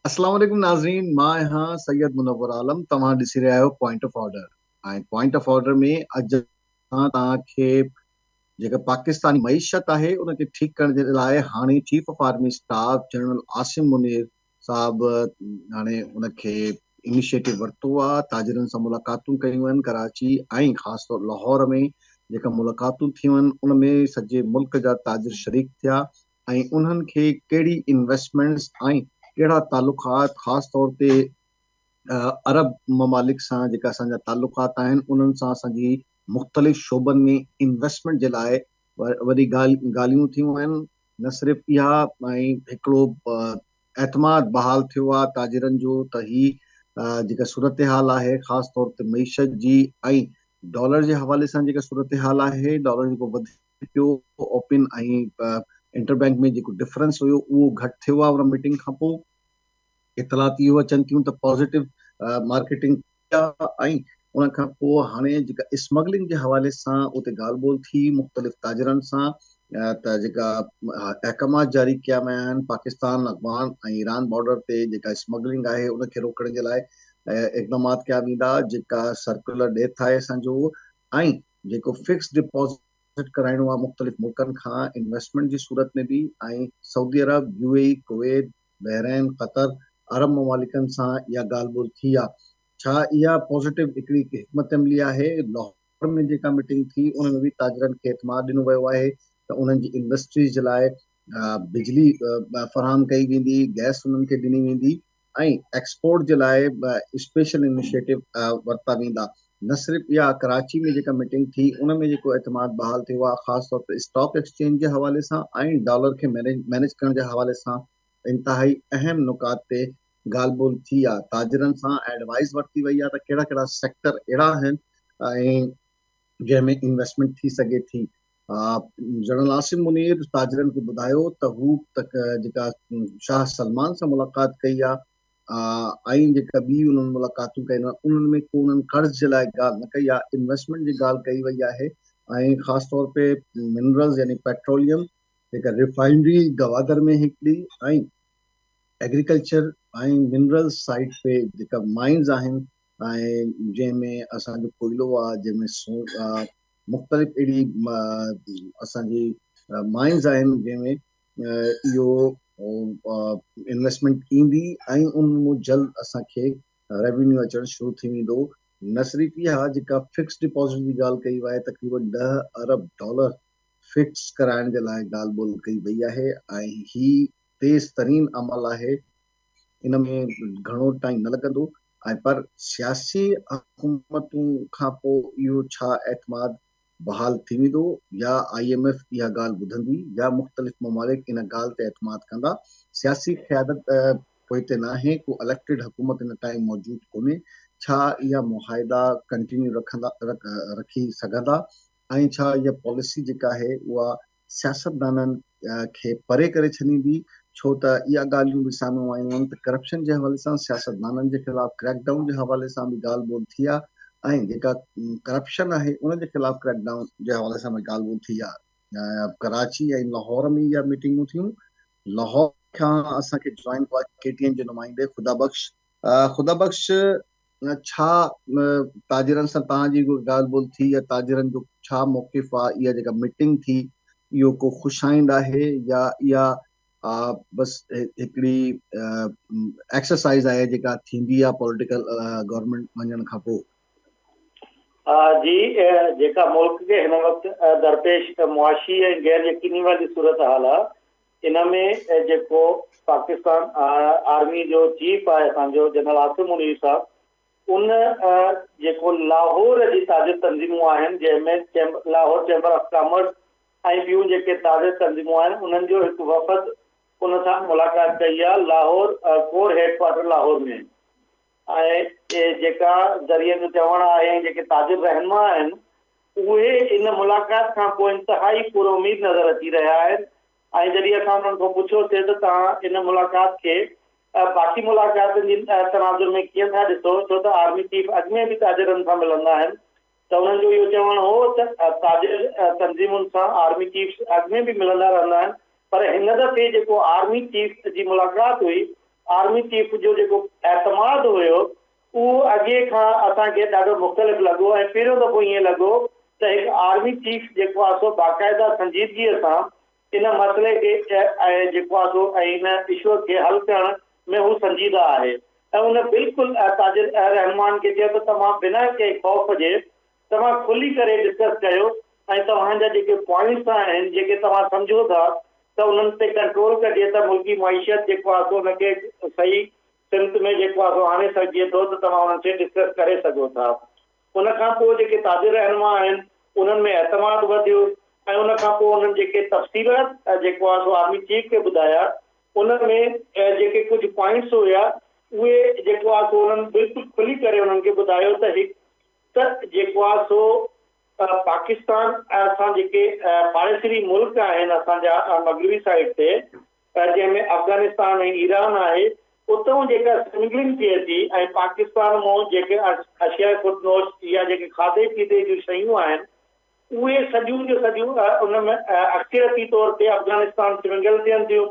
अस्सलाम वालेकुम नाज़रीन, मां यहाँ सैयद मुनव्वर आलम तव्हां ॾिसी रहिया आहियो पॉइंट ऑफ ऑर्डर। ऐं पॉइंट ऑफ ऑर्डर में अॼु मां तव्हांखे जेका पाकिस्तानी मईशत आहे उनखे ठीकु करण जे लाइ हाणे chief of army staff general Asim Munir साहब हाणे उनखे इनिशिएटिव वरितो आहे। ताजिरनि सां मुलाक़ातूं कयूं आहिनि कराची ऐं ख़ासि तौर लाहौर में जेका मुलाक़ातूं थियूं आहिनि उनमें सॼे मुल्क जा ताजिर शरीक थिया ऐं उन्हनि खे कहिड़ी इन्वेस्टमेंट्स ऐं कहिड़ा तालुकात ख़ासि तौर ते अरब ममालिक सां जेका असांजा तालुकात आहिनि उन्हनि सां असांजी मुख़्तलिफ़ शोबनि में इन्वेस्टमेंट जे लाइ वरी ॻाल्हियूं थियूं आहिनि। न सिर्फ़ इहा ऐं हिकिड़ो एतमाद बहाल थियो आहे ताजिरनि जो त ही जेका सूरत हाल आहे ख़ासि तौर ते मीशत जी ऐं डॉलर जे हवाले सां जेका सूरत हाल आहे, डॉलर जेको वधे पियो, ओपन ऐं इंटरबैंक में जेको डिफरेंस हुयो उहो घटि थियो आहे उन मीटिंग खां पोइ। इतलात इहो अचनि थियूं त पॉज़िटिव मार्केटिंग ऐं उन खां पोइ हाणे जेका स्मगलिंग जे हवाले सां उते ॻाल्हि ॿोल थी मुख़्तलिफ़ ताजिरनि सां त जेका अहकामात जारी कया विया आहिनि पाकिस्तान अफ़गान ऐं ईरान बॉर्डर ते जेका स्मगलिंग आहे उनखे रोकण जे लाइ इक़दामात कया वेंदा। जेका सर्कुलर डेथ आहे असांजो ऐं जेको फिक्स डिपॉज़िट कराइणो आहे मुख़्तलिफ़ मुल्कनि खां इन्वेस्टमेंट जी सूरत में बि ऐं सऊदी अरब यूएई कुवैत बहरैन क़तर अरब ममालिकनि सां इहा ॻाल्हि ॿोल थी आहे। छा इहा पॉज़िटिव हिकिड़ी हिकमत अमली आहे? लाहौर में जेका मीटिंग थी उन में बि ताजिरनि खे एतमाद ॾिनो वियो आहे त उन्हनि जी इंडस्ट्रीज़ जे लाइ बिजली फ़राहम कई वेंदी, गैस उन्हनि खे ॾिनी वेंदी ऐं एक्सपोर्ट जे लाइ स्पेशल इनिशिएटिव वरिता वेंदा। न सिर्फ़ इहा कराची में जेका मीटिंग थी उन में जेको एतमाद बहाल थियो आहे ख़ासि तौर ते स्टॉक एक्सचेंज जे हवाले सां ऐं डॉलर खे मैनेज करण जे हवाले सां इंतिहाई अहम नुकात ते ॻाल्हि ॿोल थी आहे। ताजिरनि सां एडवाइस वरिती वई आहे त कहिड़ा कहिड़ा सेक्टर अहिड़ा आहिनि ऐं जंहिंमें इन्वेस्टमेंट थी सघे थी। जनरल आसिम मुनीर ताजिरनि खे ॿुधायो त हू तक जेका शाह सलमान सां मुलाक़ात कई आहे ऐं जेका ॿी उन्हनि मुलाक़ातूं कयूं आहिनि उन्हनि में को उन्हनि कर्ज़ जे लाइ ॻाल्हि न कई आहे, इन्वेस्टमेंट जी ॻाल्हि कई वई आहे ऐं ख़ासि तौर ते मिनरल्स यानी पेट्रोलियम जेका रिफाइनरी गवादर में हिकिड़ी ऐं एग्रीकल्चर ऐं मिनरल्स साइड पे जेका माइंस आहिनि ऐं जंहिंमें असांजो कोयलो आहे, जंहिंमें मुख़्तलिफ़ अहिड़ी असांजी माइंस आहिनि जंहिंमें इहो इन्वेस्टमेंट ईंदी ऐं उन मां जल्द असांखे रेवेन्यू अचणु शुरू थी वेंदो। न सिर्फ़ इहा जेका फिक्स डिपॉज़िट जी ॻाल्हि कई वई आहे तक़रीबन $10 अरब फिक्स कराइण जे लाइ ॻाल्हि ॿोल कई वई आहे ऐं ही तेज़ तरीन अमल आहे। इन में घणो टाइम न लॻंदो ऐं पर सियासी हुकूमतूं खां पोइ इहो छा एतमाद बहाल थी वेंदो या IMF इहा ॻाल्हि ॿुधंदी या मुख़्तलिफ़ ममालिक इन ॻाल्हि ते एतमाद कंदा। सियासी क़यादत पोइ ते न आहे, को इलेक्टेड हुकूमत इन टाइम मौजूदु कोन्हे। छा इहा मुआहिदा कंटिन्यू रखी सघंदा ऐं छा इहा पॉलिसी जेका आहे उहा सियासतदाननि खे परे करे छॾींदी? छो त इहा ॻाल्हियूं बि साम्हूं आयूं आहिनि त करप्शन जे हवाले सां सियासतदाननि जे ख़िलाफ़ क्रैकडाउन जे हवाले सां बि ॻाल्हि ॿोल थी आहे ऐं जेका करप्शन आहे उन जे ख़िलाफ़ क्रैकडाउन जे हवाले सां बि ॻाल्हि ॿोल थी आहे। कराची ऐं लाहौर में इहा मीटिंगूं थियूं। लाहौर खां असांखे जॉइन हुआ KTN जे नुमाइंदे ख़ुदा बख़्श छा ताजिरनि सां तव्हांजी कोई ॻाल्हि ॿोल थी या ताजिरनि जो छा मौक़िफ़ आहे? इहा जेका मीटिंग थी इहो को ख़ुशाइंद आहे या इहा बसि हिकिड़ी एक्सरसाइज़ आहे जेका थींदी आहे पॉलिटिकल गवर्नमेंट वञण खां पोइ? जी, जेका मुल्क के हिन वक़्तु दरपेश मुआशी ऐं गैर यकीनी वाली सूरत हाल आहे इन में जेको पाकिस्तान आर्मी जो चीफ आहे असांजो जनरल आसिम मुनीर साहब उन जेको लाहौर जी ताज़ा तंज़ीमूं आहिनि जंहिंमें लाहौर चैम्बर ऑफ कॉमर्स ऐं ॿियूं जेके ताज़ा तंज़ीमूं आहिनि उन्हनि जो हिकु वफ़द उन सां मुलाक़ात कई आहे लाहौर कोर हेडक्वार्टर लाहौर में। ऐं जेका ज़रिए जो चवणु आहे जेके ताजिर रहनुमा आहिनि उहे इन मुलाक़ात खां पोइ इंतिहाई पुरउमीद नज़र अची रहिया आहिनि ऐं जॾहिं असां उन्हनि खां पुछियोसीं त तव्हां इन मुलाक़ात खे बाक़ी मुलाक़ातुनि जी तनाज़ुर में कीअं था ॾिसो, छो त आर्मी चीफ अॻु में बि ताजिरनि सां मिलंदा आहिनि, त उन्हनि जो इहो चवणु हो त ताजिर तंज़ीमुनि सां आर्मी चीफ अॻु में बि मिलंदा रहंदा आहिनि, पर हिन दफ़े जेको आर्मी चीफ जी मुलाक़ात हुई आर्मी चीफ जो जेको एतमाद हुयो उहो अॻे खां असांखे ॾाढो मुख़्तलिफ़ लॻो ऐं पहिरियों दफ़ो ईअं लॻो त हिकु आर्मी चीफ जेको आहे सो बाक़ाइदा संजीदगीअ सां इन मसइले खे जेको आहे सो ऐं इन इशू खे हल करण में हू संजीदा आहे ऐं उन बिल्कुलु ताजिर रहमान खे चयो त तव्हां बिना कंहिं ख़ौफ़ जे तव्हां खुली करे डिस्कस कयो ऐं तव्हांजा जेके पॉइंट्स आहिनि जेके तव्हां सम्झो था त उन्हनि ते कंट्रोल कजे त मुल्की मईशत जेको आहे सो हुनखे सही सिमत में जेको आहे सो आणे सघिजे थो त तव्हां हुननि ते डिस्कस करे सघो था। उन खां पोइ जेके ताजिर रहनुमा आहिनि उन्हनि में एतमाद वधियो ऐं उन खां पोइ उन्हनि जेके तफ़सीलात जेको आहे सो आर्मी चीफ खे ॿुधाया उन में जेके कुझु पॉइंट्स हुया उहे जेको आहे सो उन्हनि बिल्कुलु खुली करे उन्हनि खे ॿुधायो त हिकु त जेको आहे सो पाकिस्तान असां जेके पाड़ेसरी मुल्क आहिनि असांजा मगरबी साइड ते जंहिंमें अफ़गानिस्तान ऐं ईरान आहे उतां जेका स्मगलिंग थिए थी ऐं पाकिस्तान मां जेके अशिया खुदनोश या जेके खाधे पीते जूं शयूं आहिनि उहे सॼियूं जो सॼियूं उन में अक्सरती तौर ते अफ़गानिस्तान स्मगल थियनि थियूं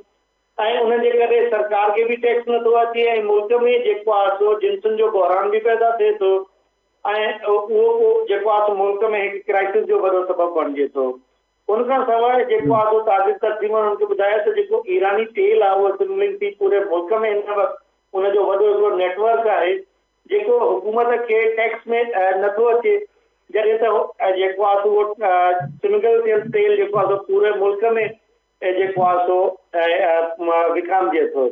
ऐं उनजे करे सरकार खे बि टैक्स नथो अचे ऐं मुल्क में जेको आहे सो जिन्सुनि जो बहरान बि पैदा थिए थो ऐं उहो जेको आहे सो मुल्क में हिकु क्राइसिस जो वॾो सबबु बणिजे थो। उन खां सवाइ जेको आहे सो ताज़ा तर्जीम हुननि खे ॿुधायो त जेको ईरानी तेल आहे उहो स्मगलिंग थी पूरे मुल्क में हिन वक़्तु उनजो वॾो हिकिड़ो नेटवर्क आहे जेको हुकूमत खे टैक्स में नथो अचे जॾहिं त जेको आहे सो उहो स्मगल थियल तेल जेको आहे सो पूरे मुल्क में जेको आहे सो विकामजे थो।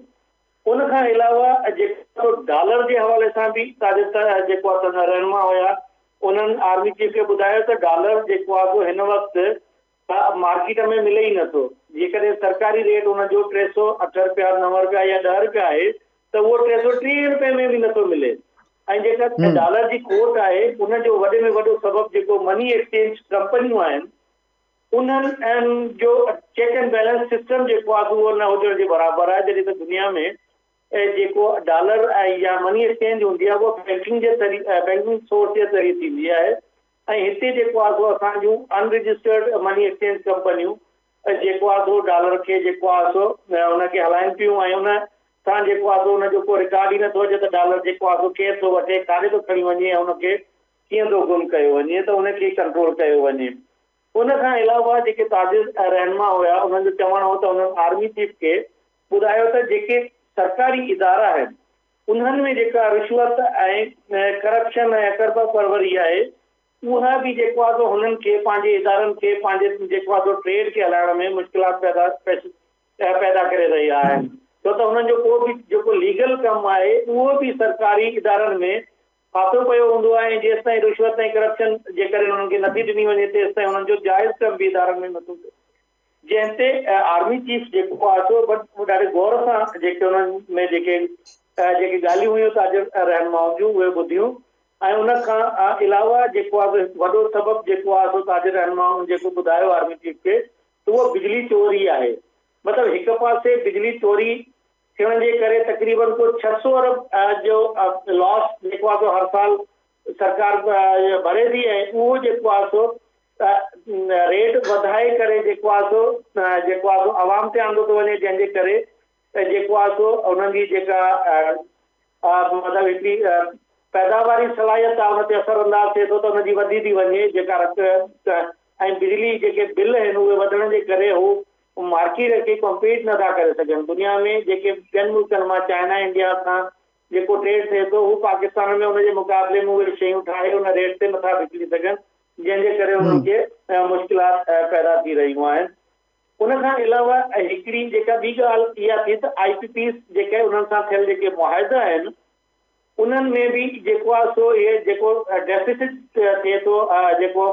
उन खां अलावा जेको डॉलर जे हवाले सां बि जेको आहे रहनुमा हुया उन्हनि आर्मी चीफ खे ॿुधायो त डॉलर जेको आहे सो हिन वक़्तु मार्केट में मिले ई नथो जेकॾहिं सरकारी रेट हुनजो 308 रुपया 9 रुपया या 10 रुपया आहे त उहो 330 रुपए में बि नथो मिले ऐं जेका डॉलर जी खोट आहे उनजो वॾे में वॾो सबबु जेको मनी एक्सचेंज कंपनियूं आहिनि उन्हनि जो चेक एंड बैलेंस सिस्टम जेको आहे उहो न हुजण जे बराबरि आहे जॾहिं त दुनिया में जेको डॉलर या मनी एक्सचेंज हूंदी आहे उहा बैंकिंग सोर्स जे ज़रिए थींदी आहे ऐं हिते जेको आहे सो असांजूं अनरजिस्टर्ड मनी एक्सचेंज कंपनियूं जेको आहे सो डॉलर खे जेको आहे सो हुनखे हलाइनि पियूं ऐं उन सां जेको आहे सो हुनजो को रिकॉर्ड ई नथो अचे त डॉलर जेको आहे सो केरु थो वठे काॾे थो खणी वञे ऐं हुनखे कीअं थो गुम कयो वञे त उनखे कंट्रोल कयो वञे। उन खां अलावा जेके ताजिर रहनुमा हुया उन्हनि जो चवणु हो त उन्हनि आर्मी चीफ खे ॿुधायो त जेके सरकारी इदारा आहिनि उन्हनि में जेका रिश्वत ऐं करप्शन ऐं अकरबा परवरी आहे उहा बि जेको आहे सो हुननि खे पंहिंजे इदारनि खे पंहिंजे जेको आहे सो ट्रेड खे हलाइण में मुश्किलात पैदा करे रही आहिनि छो त हुननि जो को बि जेको लीगल कमु आहे उहो बि सरकारी इदारनि में फाथो पियो हूंदो आहे ऐं जेसि ताईं रिश्वत ऐं करप्शन जे करे हुननि खे नथी ॾिनी वञे तेसि ताईं हुननि जो जाइज़ कमु बि इदारनि में नथो थिए जंहिं ते आर्मी चीफ जेको आहे सो ॾाढे गौर सां जेके हुननि में जेके ॻाल्हियूं हुयूं ताजिर रहनुमाउनि जूं उहे ॿुधियूं ऐं उन खां अलावा जेको आहे वॾो सबबु जेको आहे सो ताजिर रहनुमाउनि जेको ॿुधायो आर्मी चीफ खे उहो बिजली चोरी आहे। मतिलबु हिकु पासे बिजली चोरी थियण जे करे तक़रीबन को 600 अरब जो लॉस जेको आहे सो हर साल सरकार भरे थी ऐं उहो जेको आहे सो रेट वधाए करे जेको आहे सो आवाम ते आंदो थो वञे जंहिंजे करे जेको आहे सो उन्हनि जी जेका मतिलबु हिकिड़ी पैदावारी सलाहियत आहे हुन ते असर अंदाज़ थिए थो त हुनजी वधी थी वञे जेका ऐं बिजली जेके बिल आहिनि उहे वधण जे करे हू मार्केट खे कॉम्पीट नथा करे सघनि। दुनिया में जेके ॿियनि मुल्कनि मां चाइना इंडिया सां जेको ट्रेड थिए थो हू पाकिस्तान में हुनजे मुक़ाबले में उहे शयूं ठाहे हुन रेट ते नथा विकिणी सघनि जंहिंजे करे हुननि खे मुश्किलात पैदा थी रहियूं आहिनि। उन खां अलावा हिकिड़ी जेका ॿी ॻाल्हि इहा थी त IPPs जेके उन्हनि सां थियल जेके मुआहिदा आहिनि उन्हनि में बि जेको आहे सो इहे जेको डेफिसिट थिए थो जेको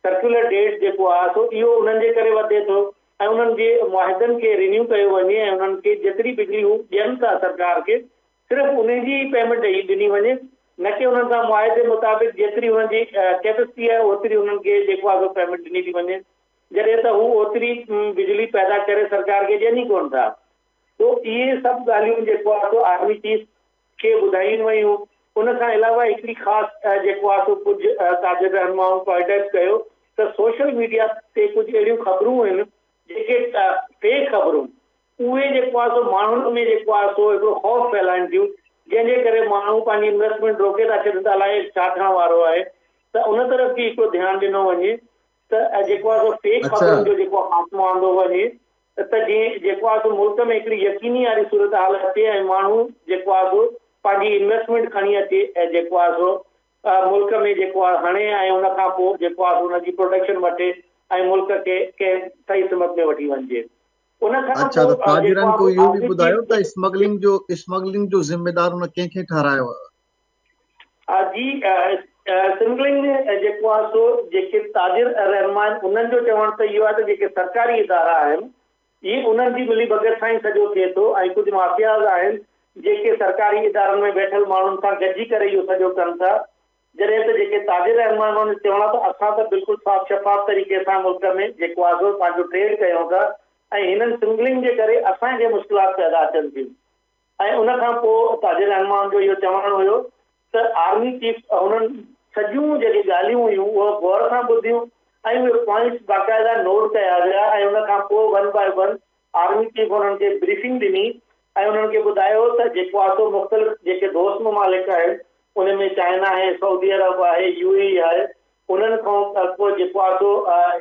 सर्कुलर डेट जेको आहे सो इहो उन्हनि जे करे वधे थो ऐं उन्हनि जे मुआहिदनि खे रिन्यू कयो वञे ऐं उन्हनि खे जेतिरी बिजली हू ॾियनि था सरकार खे सिर्फ़ु उन जी पेमेंट ॾिनी वञे न कि उन्हनि सां मुआहिदे मुताबिक़ जेतिरी हुननि जी कैपेसिटी आहे ओतिरी उन्हनि खे जेको आहे सो पेमेंट ॾिनी थी वञे जॾहिं त हू ओतिरी बिजली पैदा करे सरकार खे ॾियनि ई कोन था। तो इहे सभु ॻाल्हियूं जेको आहे सो आर्मी चीफ खे ॿुधायूं वयूं। उन खां अलावा हिकिड़ी ख़ासि जेको आहे सो कुझु ताजिर रहनुमाउनि पॉइंट आउट कयो त सोशल मीडिया ते कुझु अहिड़ियूं ख़बरूं आहिनि जेके फेक ख़बरूं उहे जेको आहे सो माण्हुनि में जेको आहे सो हिकिड़ो ख़ौफ़ फैलाइनि थियूं, जंहिंजे करे माण्हू पंहिंजी इन्वेस्टमेंट रोके था छॾनि त अलाए छा थियण वारो आहे। त उन तरफ़ बि हिकिड़ो ध्यानु ॾिनो वञे त जेको आहे सो फेक अच्छा ख़बरुनि जो जेको ख़ात्मो आंदो वञे, त जीअं जेको आहे सो मुल्क में हिकिड़ी यकीनी वारी सूरत हाल अचे ऐं माण्हू जेको आहे सो पंहिंजी इन्वेस्टमेंट खणी अचे ऐं जेको आहे सो मुल्क में जेको आहे हणे ऐं उन खां पोइ जेको आहे हुनजी प्रोडक्शन वठे ऐं मुल्क खे कंहिं सही सिमत में वठी वञिजे। उन खां अच्छा, त पोइ जेको ताजिरनि आहे को सो इहो बि आर्मी ॿुधायो त चीफ स्मगलिंग जो ज़िम्मेदार हुन कंहिंखे ठहिरायो आहे? जी सिमगलिंग में जेको आहे सो जेके ताजिर रहमान उन्हनि जो चवणु त इहो आहे त जेके सरकारी इदारा आहिनि इहे उन्हनि जी मिली भगत सां ई सॼो थिए थो, ऐं कुझु माफ़ियाज़ आहिनि जेके सरकारी इदारनि में वेठल माण्हुनि सां गॾिजी करे इहो सॼो कनि था। जॾहिं त जेके ताजिर रहमान उन्हनि चवणु आहे त असां त बिल्कुलु साफ़ शफ़ाफ़ तरीक़े सां मुल्क में जेको आहे सो पंहिंजो ट्रेड कयूं था ऐं हिननि सिमगलिंग जे करे असांखे मुश्किलात पैदा अचनि थियूं। ऐं उन खां पोइ ताजिर रहमान जो इहो चवणु हुयो त आर्मी चीफ हुननि सॼियूं जेके ॻाल्हियूं हुयूं उहे गौर सां ॿुधियूं ऐं उहे पॉइंट्स बाक़ाइदा नोट कया विया ऐं उन खां पोइ one by one army chief हुननि खे ब्रीफिंग ॾिनी ऐं उन्हनि खे ॿुधायो त जेको आहे सो मुख़्तलिफ़ जेके दोस्त ममालिक आहिनि उन में चाइना आहे, सऊदी अरब आहे, यूएई आहे, उन्हनि खां पोइ जेको आहे सो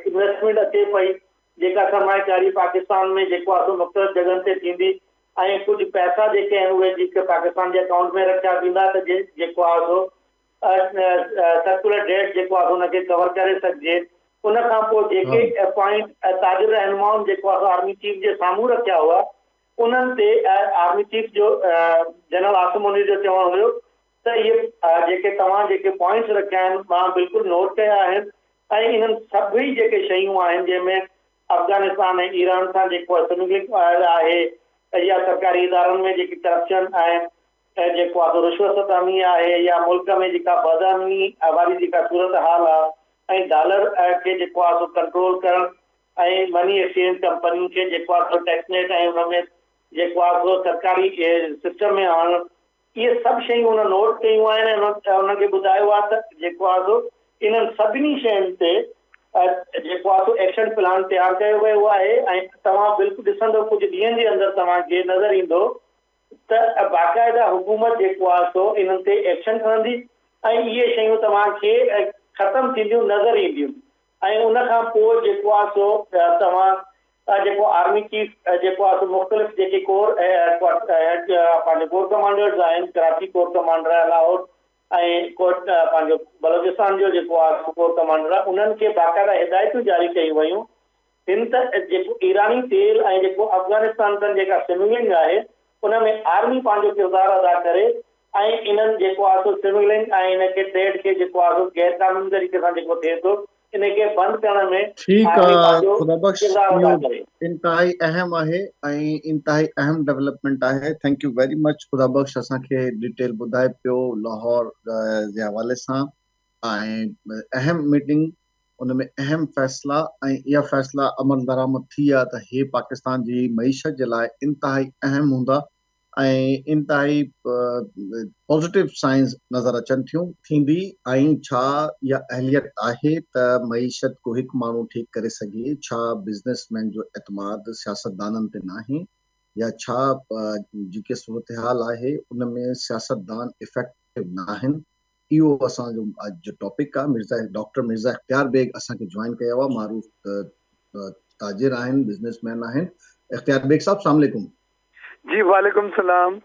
इन्वेस्टमेंट अचे पई जेका सरमाएकारी पाकिस्तान में जेको आहे सो मुख़्तलिफ़ जॻहियुनि ते थींदी ऐं कुझु पैसा जेके आहिनि उहे जेके पाकिस्तान जे अकाउंट में रखिया वेंदा त जेको आहे सो सर्कुलर डेट जेको आहे हुनखे कवर करे सघिजे। उन खां पोइ जेके पॉइंट ताजिर रहनुमाउनि जेको आहे आर्मी चीफ जे साम्हूं रखिया हुआ उन्हनि ते आर्मी चीफ जो जनरल आसिम मुनीर जो चवणु हुयो त इहे जेके तव्हां जेके पॉइंट्स रखिया आहिनि मां बिल्कुलु नोट कया आहिनि ऐं इन्हनि सभई जेके शयूं आहिनि जंहिंमें अफ़गानिस्तान ऐं ईरान सां जेको स्मगलिंग आहे या सरकारी इदारनि में जेकी करप्शन आहे ऐं जेको आहे सो रिश्वत सतामी आहे या मुल्क में जेका बदअमनी वारी जेका सूरत हाल आहे ऐं डॉलर खे जेको आहे सो कंट्रोल करणु ऐं मनी एक्सचेंज कंपनियुनि खे जेको आहे सो टैक्स नेट ऐं हुन में जेको आहे सो सरकारी सिस्टम में आणणु, इहे सभु शयूं हुन नोट कयूं आहिनि ऐं हुनखे ॿुधायो आहे त जेको आहे सो इन्हनि सभिनी शयुनि ते जेको आहे सो एक्शन प्लान तयारु कयो वियो आहे ऐं तव्हां बिल्कुलु ॾिसंदो कुझु ॾींहंनि जे अंदरि तव्हांखे नज़र ईंदो त बाक़ाइदा हुकूमत जेको आहे सो इन्हनि ते एक्शन खणंदी ऐं इहे शयूं तव्हांखे ख़तमु थींदियूं नज़र ईंदियूं। ऐं उन खां पोइ जेको आहे सो तव्हां जेको आर्मी चीफ जेको आहे सो मुख़्तलिफ़ जेके कोर पंहिंजे कोर कमांडर्स आहिनि, कराची कोर कमांडर आहे, लाहौर ऐं कोट पंहिंजो बलोचिस्तान जो जेको आहे कोर कमांडर आहे, उन्हनि खे बाक़ाइदा हिदायतूं जारी कयूं वयूं हिन त जेको ईरानी तेल ऐं जेको अफ़गानिस्तान खां जेका स्मगलिंग आहे उन में आर्मी पंहिंजो किरदारु अदा करे ऐं इन्हनि जेको आहे सो स्मगलिंग ऐं इनखे ट्रेड खे जेको आहे सो गैर कानूनी तरीक़े सां जेको थिए थो इनखे बंदि करण में ठीकु आर्मी आहे पंहिंजो ख़ुदा बख़्श, किरदारु इहो अदा करे। इंतिहाई अहम आहे ऐं इंतिहाई अहम डेवलपमेंट आहे। थैंक यू वेरी मच ख़ुदा बख़्श असांखे डिटेल ॿुधाए पियो लाहौर जे हवाले सां ऐं अहम मीटिंग उन में अहम फ़ैसिला ऐं इहा फ़ैसिला अमल दरामद थी विया त हे पाकिस्तान जी मईशत जे लाइ इंतिहाई अहम हूंदा ऐं इंतिहाई पॉज़िटिव साइंस नज़र अचनि थियूं थींदी ऐं छा इहा अहलियत आहे त मईशत को हिकु माण्हू ठीकु करे सघे, छा बिज़नेसमैन जो एतमाद सियासतदाननि ते नाहे या छा जेके सूरत हाल आहे उन में सियासतदान इफेक्टिव न आहिनि। इहो असांजो अॼु जो टॉपिक आहे। डॉक्टर मिर्ज़ा इख्तियार बेग असांखे ज्वाइन कयो आहे, मारूफ़ ताजिर आहिनि, बिज़नेसमैन आहिनि। इख्तियार बेग साहब अस्सलाम वालेकुम। जी वालेकुम सलाम।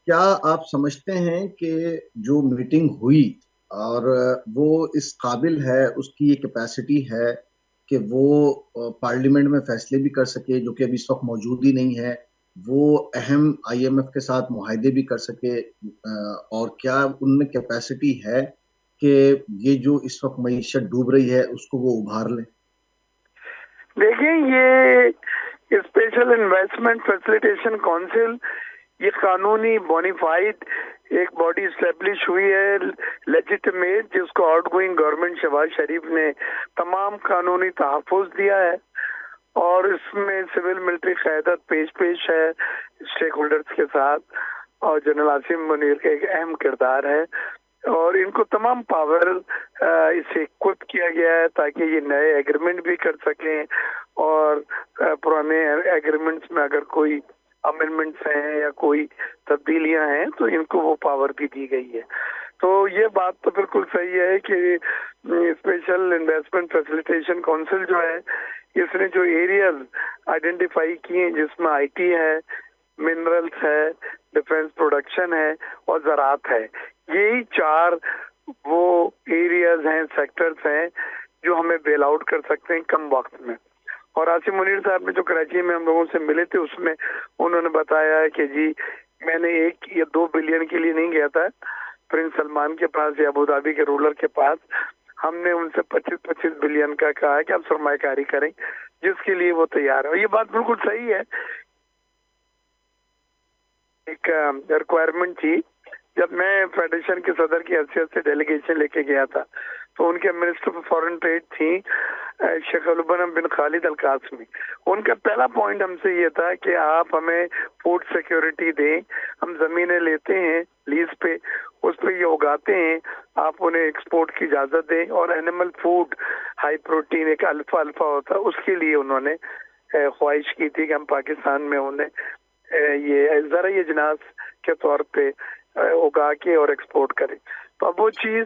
क्या आप समझते हैं कि जो मीटिंग हुई और वो इस काबिल है, उसकी ये कैपेसिटी है कि वो पार्लियामेंट में फैसले भी कर सके, जो कि अभी इस वक्त मौजूद ही नहीं है, वो अहम आईएमएफ के साथ मुआहदे भी कर सके, और क्या उनमें कैपेसिटी है कि ये जो इस वक्त मईशत डूब रही है उसको वो उभार लें? देखिए, ये स्पेशल इन्वेस्टमेंट फैसिलिटेशन काउंसिल ये कानूनी बोनीफाइड एक बॉडी स्टैब्लिश हुई है, लेजिटिमेट, जिसको आउटगोइंग गवर्नमेंट शहबाज शरीफ ने तमाम कानूनी तहफ़्फ़ुज़ दिया है और इसमें सिविल मिलिट्री क़यादत पेश है स्टेक होल्डर्स के साथ और जनरल आसिम मुनीर का एक अहम किरदार है। और इनको तमाम पावर इसे इक्विप किया गया है ताकि ये नए एग्रीमेंट भी कर सकें, और पुराने एग्रीमेंट्स में अगर कोई अमेंडमेंट्स हैं या कोई तब्दीलियां हैं तो इनको वो पावर भी दी गई है। तो ये बात तो बिल्कुल सही है कि स्पेशल इन्वेस्टमेंट फैसिलिटेशन काउंसिल जो है, इसने जो एरियाज आइडेंटिफाई किए हैं जिसमें आईटी है, मिनरल्स है, डिफेंस प्रोडक्शन है और ज़राअत है, यही 4 वो एरियाज हैं, सेक्टर्स हैं जो हमें बेल आउट कर सकते हैं कम वक्त में। और आसिम मुनीर साहब ने जो कराची में हम लोगों से मिले थे उसमें उन्होंने बताया है कि जी मैंने 1 या 2 बिलियन के लिए नहीं गया था प्रिंस सलमान के पास या अबू धाबी के रूलर के पास, हमने उनसे 25-25 बिलियन का कहा है कि आप सरमायाकारी करें, जिसके लिए वो तैयार है। और ये बात बिल्कुल सही है। एक रिक्वायरमेंट थी, जब मैं फेडरेशन के सदर की हैसियत से डेलीगेशन लेके गया था तो उनके मिनिस्टर ऑफ फॉरेन ट्रेड थी शेख अलबनम बिन खालिद अल कासमी। उनका पहला पॉइंट हमसे ये था कि आप हमें फूड सिक्योरिटी दें, हम जमीनें लेते हैं लीज पे, उस पे ये उगाते हैं, आप उन्हें एक्सपोर्ट की इजाजत दें, और एनिमल फूड हाई प्रोटीन एक अल्फा अल्फा होता है उसके लिए उन्होंने ख्वाहिश की थी कि हम पाकिस्तान में उन्हें ये ज़रा अजनास के तौर पे उगा के और एक्सपोर्ट करें। तो अब वो चीज़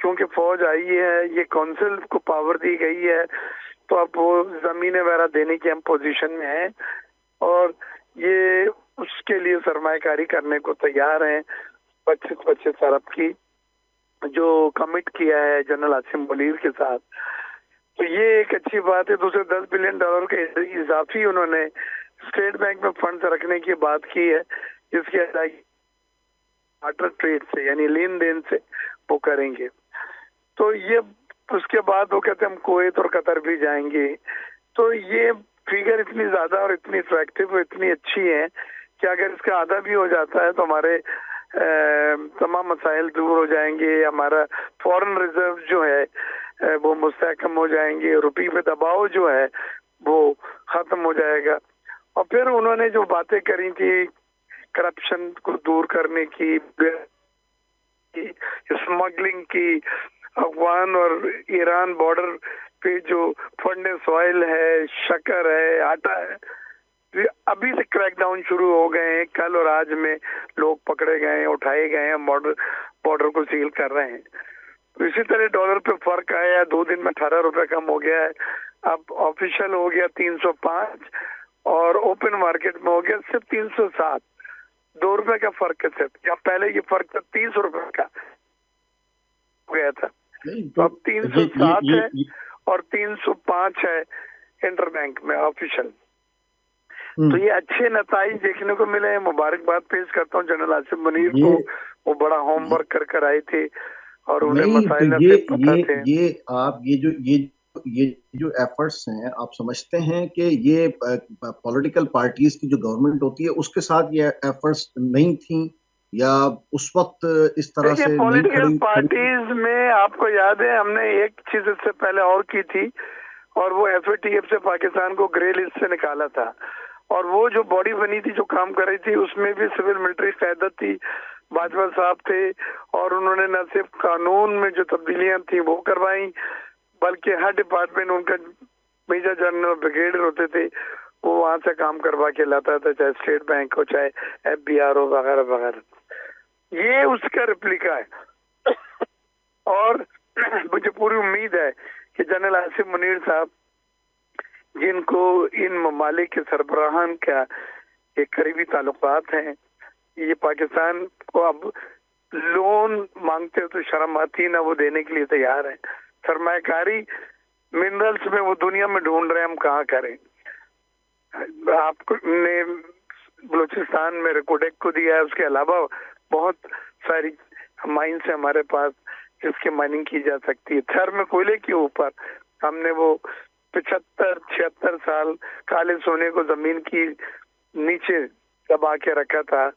क्योंकि फौज आई है, ये काउंसिल को पावर दी गई है, तो अब वो जमीनें वगैरह देने की हम पोजीशन में हैं और ये उसके लिए सरमायाकारी करने को तैयार हैं। 25-25 अरब की जो कमिट किया है जनरल आसिम मुनीर के साथ, तो ये एक अच्छी बात है। दूसरे $10 बिलियन के इजाफी उन्होंने स्टेट बैंक में फंड्स रखने की बात की है, जिसकी अदायगी वाटर ट्रेड से यानी लेन देन से वो करेंगे। तो ये उसके बाद वो कहते हैं हम कुवैत और कतर भी जाएंगे। तो ये फिगर इतनी ज्यादा और इतनी अट्रैक्टिव और इतनी अच्छी है कि अगर इसका आधा भी हो जाता है तो हमारे तमाम मसाइल दूर हो जाएंगे, हमारा फॉरेन रिजर्व जो है वो मुस्तहकम हो जाएंगे, रुपये पे दबाव जो है वो खत्म हो जाएगा। और फिर उन्होंने जो बातें करी थी करप्शन को दूर करने की, स्मगलिंग की, अफगान और ईरान बॉर्डर पे जो फर्नेस ऑयल है, शक्कर है, आटा है, अभी से क्रैकडाउन शुरू हो गए हैं। कल और आज में लोग पकड़े गए हैं, उठाए गए हैं, बॉर्डर को सील कर रहे हैं। तो इसी तरह डॉलर पे फर्क आया, 2 दिन में 18 रुपए कम हो गया है, अब ऑफिशियल हो गया 305 और ओपन मार्केट में हो गया सिर्फ 307। 2 रुपए का फर्क है सिर्फ, या पहले ये फर्क था 30 रुपए का हो गया था। तो अब 307 है और 305 है इंटरबैंक में ऑफिशियल। तो ये अच्छे नताइज देखने को मिले हैं। मुबारकबाद पेश करता हूँ जनरल आसिम मुनीर को, वो बड़ा होमवर्क कर कर आए थे और उन्हें मसाइल तो ये जो एफर्ट्स हैं, आप समझते हैं कि ये पॉलिटिकल पार्टीज की जो गवर्नमेंट होती है उसके साथ ये एफर्ट्स नहीं थी, या उस वक्त इस तरह से पॉलिटिकल पार्टीज में आपको याद है हमने एक चीज इससे पहले और की थी, और वो एफएटीएफ से पाकिस्तान को ग्रे लिस्ट से निकाला था, और वो जो बॉडी बनी थी जो काम कर रही थी उसमें भी सिविल मिलिट्री क़यादत थी, बाजवा साहब थे, और उन्होंने न सिर्फ कानून में जो तब्दीलियां थी वो करवाई, बल्कि हर डिपार्टमेंट उनका मेजर जनरल ब्रिगेडियर होते थे, वो वहां से काम करवा के लाता था, चाहे स्टेट बैंक हो चाहे FBI हो वगैरह वगैरह। ये उसका रिप्लिका है। और मुझे पूरी उम्मीद है कि जनरल आसिम मुनीर साहब, जिनको इन ममालिक के सरबराहान का एक करीबी ताल्लुकात हैं, ये पाकिस्तान को अब लोन मांगते हो तो शर्म आती है ना, वो देने के लिए तैयार है। सरमायाकारी मिनरल्स में वो दुनिया में ढूंढ रहे हैं, हम कहाँ करें। आपको ने बलूचिस्तान में रिकोडेक को दिया है, उसके अलावा बहुत सारी माइंस है हमारे पास जिसकी माइनिंग की जा सकती है। थर में कोयले के ऊपर हमने वो 75-76 साल काले सोने को जमीन की नीचे दबा के रखा था,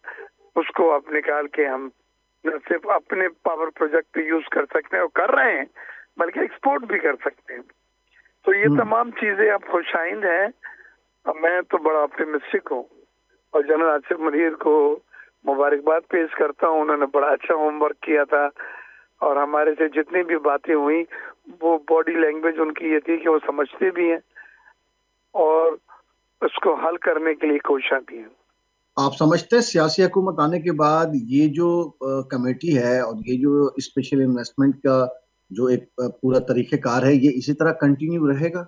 उसको अब निकाल के हम न सिर्फ अपने पावर प्रोजेक्ट पे यूज कर सकते हैं और कर रहे हैं, बल्कि एक्सपोर्ट भी कर सकते हैं। तो ये तमाम चीजें अब खुशाइंद हैं। अब मैं तो बड़ा ऑप्टिमिस्टिक हूँ और जनरल आसिम मुनीर को मुबारकबाद पेश करता हूँ। उन्होंने बड़ा अच्छा होमवर्क किया था और हमारे से जितनी भी बातें हुई वो बॉडी लैंग्वेज उनकी ये थी कि वो समझते भी हैं और उसको हल करने के लिए कोशिश भी है। आप समझते हैं सियासी हुकूमत आने के बाद ये जो कमेटी है और ये जो स्पेशल इन्वेस्टमेंट का जो एक पूरा तरीकेकार है, ये इसी तरह कंटिन्यू रहेगा?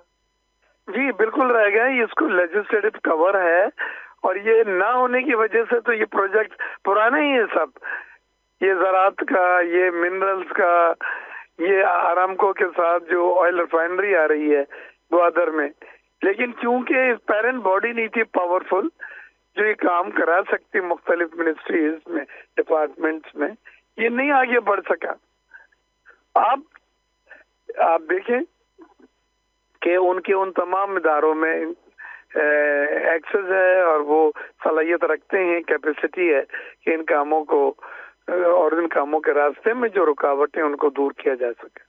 जी बिल्कुल रहेगा, इसको लेजिस्लेटिव कवर है और ये ना होने की वजह से तो ये प्रोजेक्ट पुराना ही है सब, ये ज़राअत का, ये मिनरल्स का, ये आरामको के साथ जो ऑयल रिफाइनरी आ रही है ग्वादर में, लेकिन क्योंकि पेरेंट बॉडी नहीं थी पावरफुल जो ये काम करा सकती मुख्तलिफ मिनिस्ट्रीज में, डिपार्टमेंट्स में, ये नहीं आगे बढ़ सका। आप देखें कि उनके उन तमाम इदारों में एक्सेस है और वो सलाहियत रखते हैं, कैपेसिटी है कि इन कामों को और इन कामों के रास्ते में जो रुकावटें उनको दूर किया जा सके।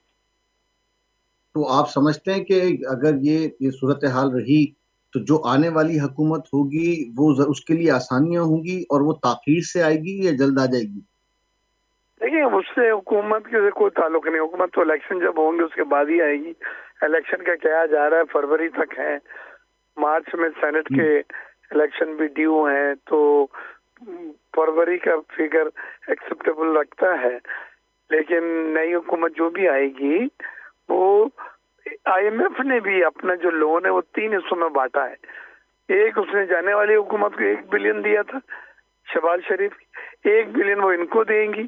तो आप समझते हैं कि अगर ये सूरत हाल रही तो जो आने वाली हुकूमत होगी वो उसके लिए आसानियां होंगी और वो ताखीर से आएगी या जल्द आ जाएगी? देखिए उससे हुकूमत के कोई ताल्लुक नहीं, हुकूमत तो इलेक्शन जब होंगे उसके बाद ही आएगी। इलेक्शन का क्या जा रहा है, फरवरी तक है, मार्च में सेनेट के इलेक्शन भी ड्यू हैं, तो फरवरी का फिगर एक्सेप्टेबल लगता है। लेकिन नई हुकूमत जो भी आएगी वो, IMF ने भी अपना जो लोन है वो 3 हिस्सों में बांटा है। एक उसने जाने वाली हुकूमत को 1 बिलियन दिया था शहबाज शरीफ, 1 बिलियन वो इनको देंगी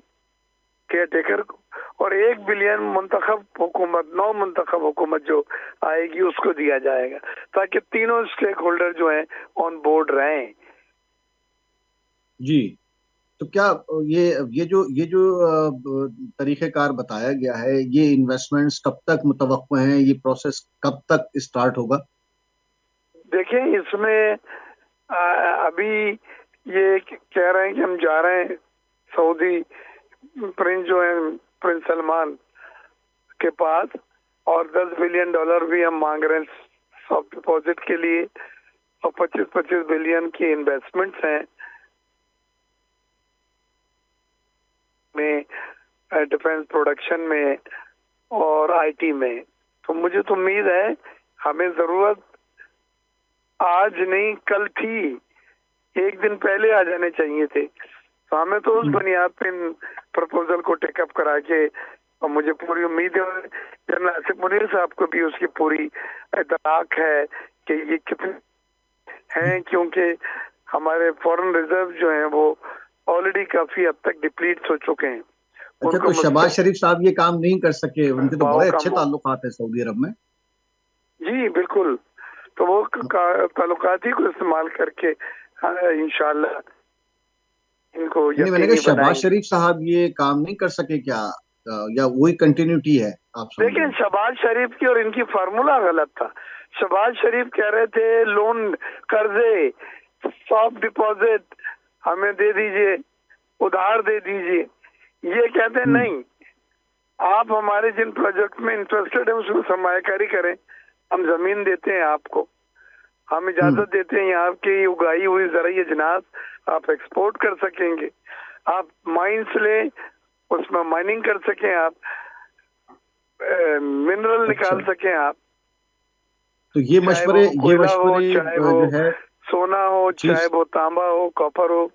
केयर टेकर को, और 1 बिलियन मुंतखब हुकूमत, नौ मुंतखब हुकूमत जो आएगी उसको दिया जाएगा, ताकि तीनों स्टेक होल्डर जो हैं ऑन बोर्ड रहें। जी, तो क्या ये जो तरीकेकार बताया गया है, ये इन्वेस्टमेंट्स कब तक मुतवक्को हैं, ये प्रोसेस कब तक स्टार्ट होगा? देखिए इसमें अभी ये कह रहे हैं कि हम जा रहे हैं सऊदी प्रिंस जो है, प्रिंस सलमान के पास, और $10 बिलियन भी हम मांग रहे हैं सॉफ्ट डिपॉजिट के लिए, और 25-25 बिलियन की इन्वेस्टमेंट्स हैं में, डिफेंस प्रोडक्शन में और IT में। तो मुझे तो उम्मीद है हमें जरूरत आज नहीं कल थी, 1 दिन पहले आ जाने चाहिए थे। तो हमें तो उस बुनियाद पे इन प्रपोजल को टेकअप करा के, और मुझे पूरी उम्मीद है जनरल आसिफ मुनीर साहब को भी उसकी पूरी इतलाक है कि ये कितने हैं, क्योंकि हमारे फॉरेन रिजर्व जो हैं वो ऑलरेडी काफी हद तक डिप्लीट हो चुके हैं। अच्छा, तो शहबाज शरीफ साहब ये काम नहीं कर सके? उनके तो बड़े अच्छे ताल्लुकात है सऊदी अरब में। जी बिल्कुल, तो वो ताल्लुकात ही को इस्तेमाल करके इंशाल्लाह इनको नहीं, मैंने कहा शहबाज शरीफ साहब ये काम नहीं कर सके क्या, या वही कंटिन्यूटी है? आप देखिए शहबाज शरीफ की और इनकी फार्मूला गलत था। शहबाज शरीफ कह रहे थे लोन, कर्जे, सॉफ्ट डिपॉजिट हमें दे दीजिए, उधार दे दीजिए। ये कहते हैं नहीं, आप हमारे जिन प्रोजेक्ट में इंटरेस्टेड है उसमें सरमायाकारी करें, हम जमीन देते हैं आपको, हम इजाजत देते हैं यहाँ की उगाई हुई ज़राई अजनास आप एक्सपोर्ट कर सकेंगे, आप माइंस लें उसमें माइनिंग कर सकें, आप मिनरल निकाल सकें आप। तो ये मशवरे चाहे वो जो है सोना हो, चाहे वो तांबा हो, कॉपर हो।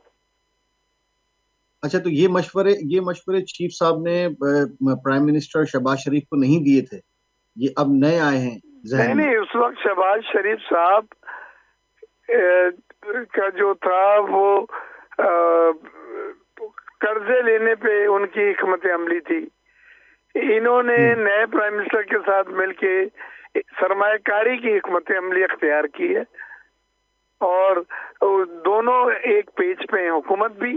अच्छा, तो ये मशवरे चीफ साहब ने प्राइम मिनिस्टर शहबाज शरीफ को नहीं दिए थे, ये अब नए आए हैं ज़हन में? नहीं, उस वक्त शहबाज शरीफ साहब का जो था वो कर्जे लेने पे उनकी हिकमत अमली थी। इन्होंने नए प्राइम मिनिस्टर के साथ मिलके सरमायाकारी की हिकमत अमली अख्तियार की है, और दोनों एक पेज पे हैं, हुकूमत भी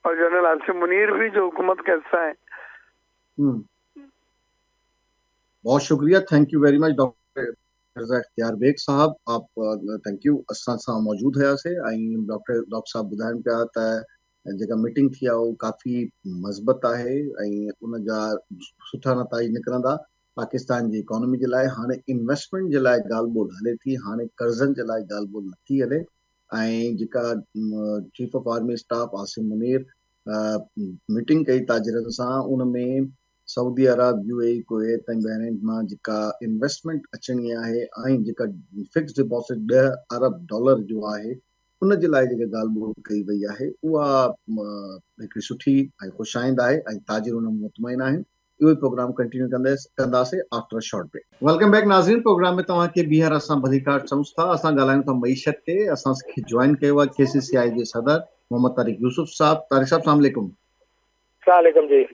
और जनरल आसिफ मुनीर भी जो हुकूमत का हिस्सा है। बहुत शुक्रिया, thank you very much doctor इख्तियार बेग साहब। आप थैंक यू असां सां मौजूद है से डॉक्टर साहब ॿुधाइण पिया त जेका मीटिंग थी आहे वो काफ़ी मज़बत आहे ऐं उन जा सुठा नताइज निकिरंदा पाकिस्तान जी इकोनॉमी जे लाइ। हाणे इन्वेस्टमेंट जे लाइ ॻाल्हि ॿोल हले थी, हाणे कर्ज़नि जे लाइ ॻाल्हि ॿोल नथी हले। ऐं जेका chief of army staff Asim Munir meeting कई ताजिरनि सां, उन में सऊदी अरब, यूएई, कुवैत ऐं बहरीन मां जेका इन्वेस्टमेंट अचणी आहे ऐं जेका फिक्स डिपॉज़िट $10 अरब जो आहे उन जे लाइ जेका ॻाल्हि ॿोल कई वई आहे उहा हिकिड़ी सुठी ऐं ख़ुशाइंद आहे ऐं ताजिर उन मुतमइन आहिनि। इहो ई प्रोग्राम कंटिन्यू कंदासीं after a short break. Welcome back नाज़रीन, प्रोग्राम में तव्हांखे ॿीहर असां बदीकार चऊं था। असां ॻाल्हायूं था मईशत ते। असांखे ज्वाइन कयो आहे केसीसीआई जे सदर मोहम्मद तारिक यूसुफ साहब। तारिक साहब अस्सलाम वालेकुम। सलाम जी।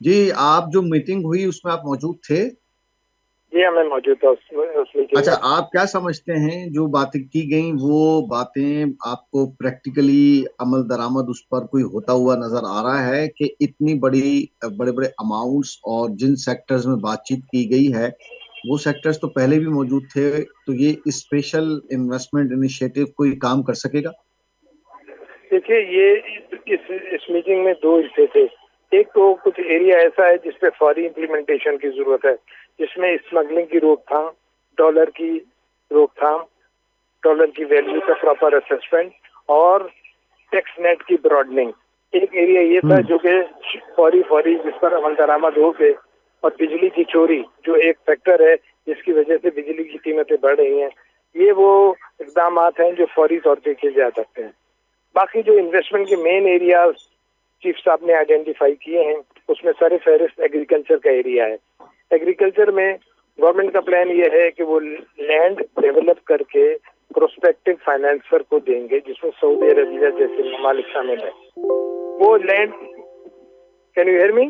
जी, आप जो मीटिंग हुई उसमें आप मौजूद थे? जी हाँ, मैं मौजूद था उस मीटिंग अच्छा, में। आप क्या समझते हैं जो बातें की गई वो बातें आपको प्रैक्टिकली अमल दरामद उस पर कोई होता हुआ नजर आ रहा है कि इतनी बड़े बड़े अमाउंट्स और जिन सेक्टर्स में बातचीत की गई है वो सेक्टर्स तो पहले भी मौजूद थे, तो ये स्पेशल इन्वेस्टमेंट इनिशिएटिव कोई काम कर सकेगा? देखिए, ये इस मीटिंग में दो हिस्से थे। एक तो कुछ एरिया ऐसा है जिसपे फौरी इम्प्लीमेंटेशन की जरूरत है, जिसमें स्मगलिंग की रोकथाम, डॉलर की रोकथाम, डॉलर की वैल्यू का प्रॉपर असेसमेंट और टैक्स नेट की ब्रॉडनिंग। एक एरिया ये था जो कि फौरी जिस पर अमल दरामद हो गए। और बिजली की चोरी जो एक फैक्टर है जिसकी वजह से बिजली की कीमतें बढ़ रही हैं, ये वो इकदाम हैं जो फौरी तौर पे किए जा सकते हैं। बाकी जो इन्वेस्टमेंट के मेन एरिया चीफ साहब ने आइडेंटिफाई किए हैं उसमें सर फहरिस्त एग्रीकल्चर का एरिया है। एग्रीकल्चर में गवर्नमेंट का प्लान ये है कि वो लैंड डेवलप करके प्रोस्पेक्टिव फाइनेंसर को देंगे, जिसमें सऊदी अरबिया जैसे ममालिक शामिल है। वो land, can you hear me?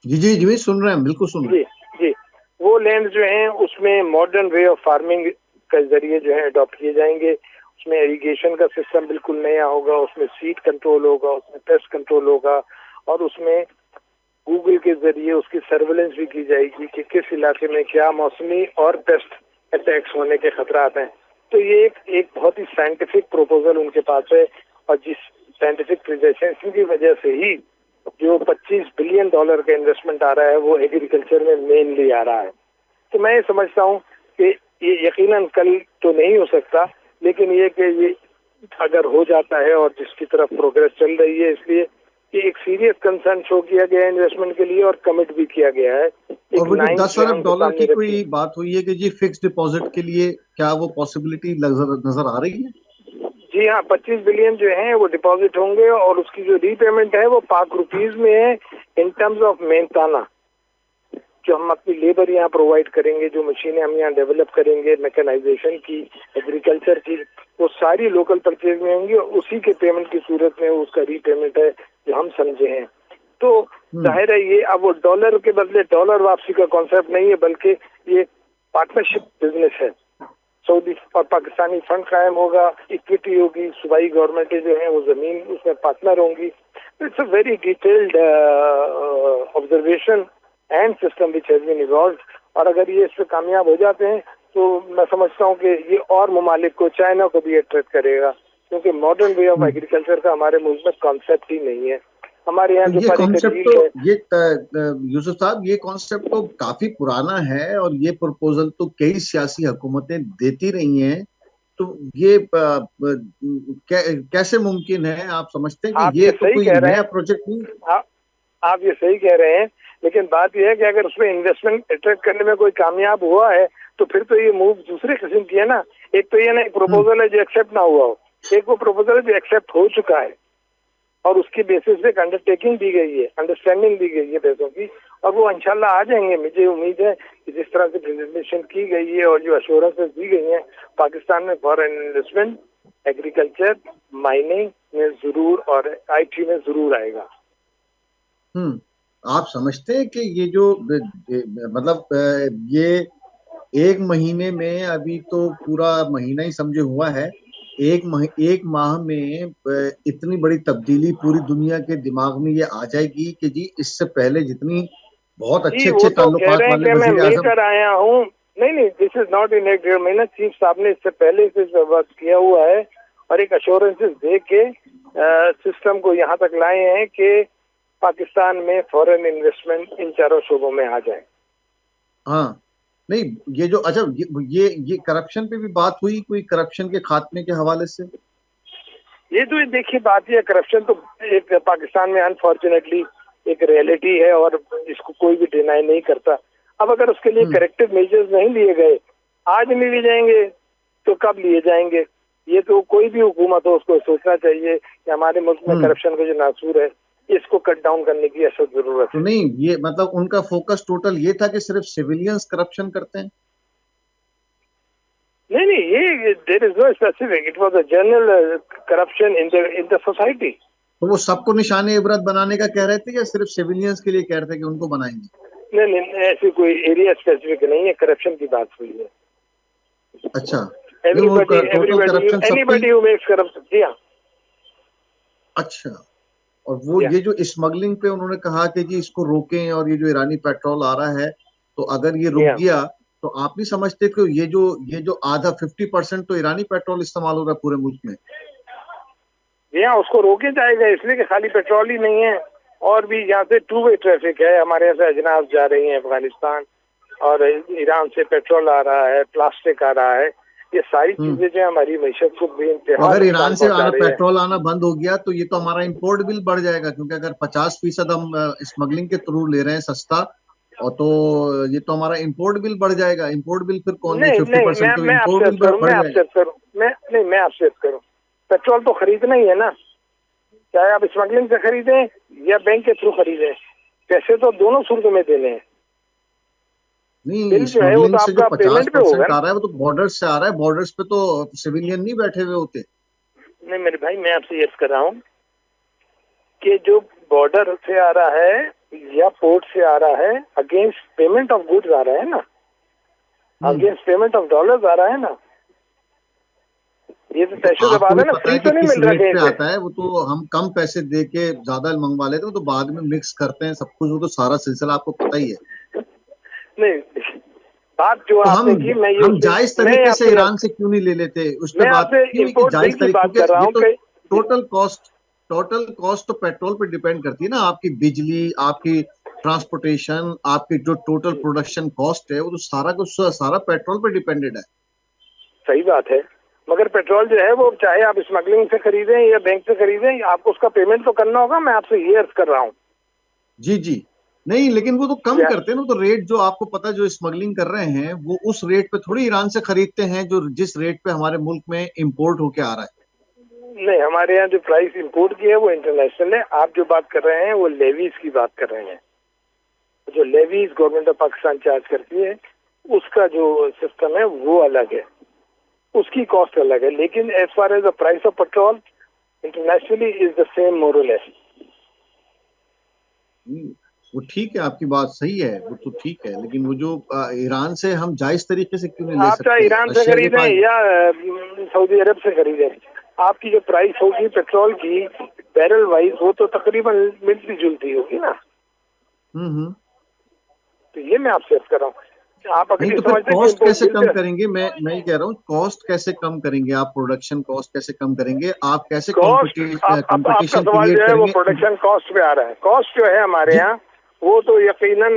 जी जी जी, सुन रहे हैं, बिल्कुल सुन रहे जी जी। वो लैंड जो है उसमें मॉडर्न वे ऑफ फार्मिंग के जरिए जो है अडॉप्ट किए जाएंगे। उसमें इरिगेशन का सिस्टम बिल्कुल नया होगा, उसमें सीड कंट्रोल होगा, उसमें पेस्ट कंट्रोल होगा और उसमें गूगल के जरिए उसकी सर्वेलेंस भी की जाएगी कि किस इलाके में क्या मौसमी और पेस्ट अटैक्स होने के खतरात हैं। तो ये एक बहुत ही साइंटिफिक प्रोपोजल उनके पास है और जिस साइंटिफिक प्रेजेंटेशन की वजह से ही जो $25 बिलियन का इन्वेस्टमेंट आ रहा है वो एग्रीकल्चर में मेनली आ रहा है। तो मैं समझता हूँ कि ये यकीनन कल तो नहीं हो सकता, लेकिन ये अगर हो जाता है और जिसकी तरफ प्रोग्रेस चल रही है, इसलिए कि एक सीरियस कंसर्न शो किया गया है इन्वेस्टमेंट के लिए और कमिट भी किया गया है। और वो जो $10 अरब की कोई रखी। बात हुई है कि जी फिक्स डिपॉजिट के लिए क्या वो पॉसिबिलिटी नजर आ रही है? जी हाँ, 25 बिलियन जो है वो डिपॉजिट होंगे और उसकी जो रीपेमेंट है वो पाक रुपीज में है इन टर्म्स ऑफ मेहनताना। जो हम अपनी लेबर यहाँ प्रोवाइड करेंगे, जो मशीनें हम यहाँ डेवलप करेंगे मैकेनाइजेशन की, एग्रीकल्चर की, वो सारी लोकल परचेज में होंगी और उसी के पेमेंट की सूरत में उसका रीपेमेंट है जो हम समझे हैं। तो जाहिर है ये अब वो डॉलर के बदले डॉलर वापसी का कॉन्सेप्ट नहीं है, बल्कि ये पार्टनरशिप बिजनेस है। सऊदी और पाकिस्तानी फंड कायम होगा, इक्विटी होगी, सूबाई गवर्नमेंटें जो है वो जमीन उसमें पार्टनर होंगी। It's a very detailed observation and system which has been evolved. और अगर ये इससे कामयाब हो जाते हैं तो मैं समझता हूँ कि ये और ममालिक को, चाइना को भी अट्रैक्ट करेगा, क्योंकि मॉडर्न वे ऑफ एग्रीकल्चर का हमारे मुल्क में कॉन्सेप्ट ही नहीं है। हमारे यहाँ तो जो ये कॉन्सेप्ट तो है, ये यूसुफ साहब, ये कॉन्सेप्ट तो काफी पुराना है और ये प्रपोजल तो कई सियासी हुकूमतें देती रही हैं। तो ये कैसे मुमकिन है? आप समझते हैं आप कि ये ये तो सही कोई कह रहे नया हैं, प्रोजेक्ट नहीं? आप ये सही कह रहे हैं, लेकिन बात यह है कि अगर उसमें इन्वेस्टमेंट अट्रैक्ट करने में कोई कामयाब हुआ है तो फिर तो ये मूव दूसरे किस्म की है ना। एक तो ये ना एक प्रपोजल है जो एक्सेप्ट ना हुआ हो, एक वो प्रपोजल है जो एक्सेप्ट हो चुका है और उसकी बेसिस पे एक अंडरटेकिंग दी गई है, अंडरस्टैंडिंग दी गई है पैसों की, और वो इंशाल्लाह आ जाएंगे। मुझे उम्मीद है कि जिस तरह से प्रेजेंटेशन की गई है और जो अश्योरेंसेस दी गई हैं पाकिस्तान में फॉरेन इन्वेस्टमेंट एग्रीकल्चर, माइनिंग में जरूर और IT में जरूर आएगा। आप समझते हैं कि ये जो मतलब ये एक महीने में, अभी तो पूरा महीना ही समझे हुआ है, एक माह में इतनी बड़ी तब्दीली पूरी दुनिया के दिमाग में ये आ जाएगी कि जी इससे पहले जितनी बहुत जी अच्छे वो अच्छे तो कह ताल्लुकात रहे हैं वाले कि मैं वजीर आजम। मिलकर आया हूँ। नहीं, दिस इज नॉट इन एक डेढ़ महीना। चीफ साहब ने इससे पहले से वर्क किया हुआ है और एक अश्योरेंसेस दे के सिस्टम को यहाँ तक लाए हैं कि पाकिस्तान में फॉरेन इन्वेस्टमेंट इन चारों शोबों में आ जाए। हाँ, नहीं, ये जो अच्छा ये करप्शन पे भी बात हुई, कोई करप्शन के खात्मे के हवाले से? ये तो देखिए बात यह करप्शन तो एक पाकिस्तान में अनफॉर्चुनेटली एक रियलिटी है और इसको कोई भी डिनाई नहीं करता। अब अगर उसके लिए करेक्टिव मेजर्स नहीं लिए गए, आज नहीं लिए जाएंगे तो कब लिए जाएंगे? ये तो कोई भी हुकूमत हो उसको सोचना चाहिए कि हमारे मुल्क में करप्शन का जो नासूर है इसको कट डाउन करने की अशद जरूरत तो है। नहीं, ये मतलब उनका फोकस टोटल ये था कि सिर्फ सिविलियंस करप्शन करते हैं? नहीं नहीं, ये there is no specific, it was a general corruption in the society. तो वो सबको निशाने इबरत बनाने का कह रहे थे या सिर्फ सिविलियंस के लिए कह रहे थे कि उनको बनाएंगे? नहीं नहीं, ऐसी कोई एरिया स्पेसिफिक नहीं है, करप्शन की बात हुई है। अच्छा, नहीं वो एवरीबॉडी टोटल एवरीबॉडी करप्शन सबको एनीबॉडी हु मेक्स करप्शन। जी हाँ। अच्छा, और वो ये जो स्मगलिंग पे उन्होंने कहा कि जी इसको रोकें, और ये जो ईरानी पेट्रोल आ रहा है तो अगर ये रुक या गया तो आप नहीं समझते कि ये जो आधा 50% तो ईरानी पेट्रोल इस्तेमाल हो रहा है पूरे मुल्क में? यहाँ उसको रोके जाएगा, इसलिए कि खाली पेट्रोल ही नहीं है, और भी यहाँ से टू वे ट्रैफिक है। हमारे यहाँ से अजनाब जा रही है अफगानिस्तान, और ईरान से पेट्रोल आ रहा है, प्लास्टिक आ रहा है। ये सारी चीजें जो हमारी मैशत को तो बेइंतहा अगर ईरान नुकसान से पहुंचा आना रही है। पेट्रोल आना बंद हो गया तो ये तो हमारा इंपोर्ट बिल बढ़ जाएगा, क्योंकि अगर 50% हम स्मगलिंग के थ्रू ले रहे हैं सस्ता, और तो ये तो हमारा इंपोर्ट बिल बढ़ जाएगा। इंपोर्ट बिल फिर कौन दे? नहीं फिफ्टी नहीं, परसेंट तो मैं आपसे इंपोर्ट अर्ज बिल करूँ, बढ़ जाएगा। मैं आपसे अर्ज करूँ, पेट्रोल तो खरीदना ही है ना, चाहे आप स्मगलिंग से खरीदें या बैंक के थ्रू खरीदें, पैसे तो दोनों सूरतों में देने हैं। नहीं, बिल जो है वो स्मगलिंग तो से जो आपका पचास पेमेंट पे होगा परसेंट ना। आ रहा है वो तो बॉर्डर से आ रहा है। बॉर्डर्स पे तो सिविलियन नहीं बैठे हुए होते। नहीं मेरे भाई, मैं आपसे ये कर रहा हूँ कि जो बॉर्डर से आ रहा है या पोर्ट से आ रहा है, अगेंस्ट पेमेंट ऑफ गुड्स आ रहा है ना, अगेंस्ट पेमेंट ऑफ डॉलर्स आ रहा है ना। ये तो तो तयशुदा आपको बात भी है ना, पता फ्री है कि तो नहीं किस मिल रहा रेट कहीं पे से। आता है वो, तो हम कम पैसे दे के ज्यादा मंगवा लेते हैं, वो तो बाद में मिक्स करते हैं सब कुछ, वो तो सारा सिलसिला आपको पता ही है। नहीं, बात जो तो हम आपने की, हम जायज मैं तरीके से आपसे ईरान से क्यों नहीं ले लेते? उस पर मैं बात आपसे क्यों नहीं कि इंपोर्ट बिल जायज की तरीके, बात कर क्योंकि रहा ये हूँ तो कि टोटल कॉस्ट तो पेट्रोल पे डिपेंड करती है ना। आपकी बिजली, आपकी ट्रांसपोर्टेशन, आपकी जो टोटल प्रोडक्शन कॉस्ट है वो तो सारा कुछ सारा पेट्रोल पे डिपेंडेड है। सही बात है, मगर पेट्रोल जो है वो चाहे आप स्मगलिंग से खरीदें या बैंक से खरीदें, आपको उसका पेमेंट तो करना होगा। मैं आपसे ये अर्ज कर रहा हूँ। जी जी। नहीं, लेकिन वो तो कम या करते हैं ना। तो रेट जो आपको पता है, जो स्मगलिंग कर रहे हैं वो उस रेट पे थोड़ी ईरान से खरीदते हैं जो जिस रेट पे हमारे मुल्क में इंपोर्ट होके आ रहा है। नहीं, हमारे यहाँ जो प्राइस इंपोर्ट की है वो इंटरनेशनल है। आप जो बात कर रहे हैं वो लेवीज की बात कर रहे हैं। जो levies government of Pakistan charge करती है उसका जो सिस्टम है वो अलग है, उसकी कॉस्ट अलग है। लेकिन as far as the price of petrol internationally is the same more or less. Hmm, वो ठीक है, आपकी बात सही है, वो तो ठीक है, लेकिन वो जो ईरान से हम जायज तरीके से क्यों नहीं ले आप चाहे सकते? ईरान से रशिया के खरीदें पास। या सऊदी अरब से खरीदें, आपकी जो प्राइस होगी पेट्रोल की बैरल वाइज, वो तो तकरीबन मिलती जुलती होगी ना। हम्म। तो ये मैं आपसे अर्ज कर रहा हूँ। आप अगर नहीं, ये तो फिर समझते हैं कि कॉस्ट इम्पोर्ट कैसे बिल कम पे, करेंगे? मैं ये कह रहा हूँ, कॉस्ट कैसे कम करेंगे आप? प्रोडक्शन कॉस्ट कैसे कम करेंगे आप? कैसे कॉस्ट, आप आपका कंपटीशन सवाल क्रिएट जो है वो करेंगे? प्रोडक्शन कॉस्ट पे आ रहा है। कॉस्ट जो है हमारे जी। यहाँ वो तो यकीनन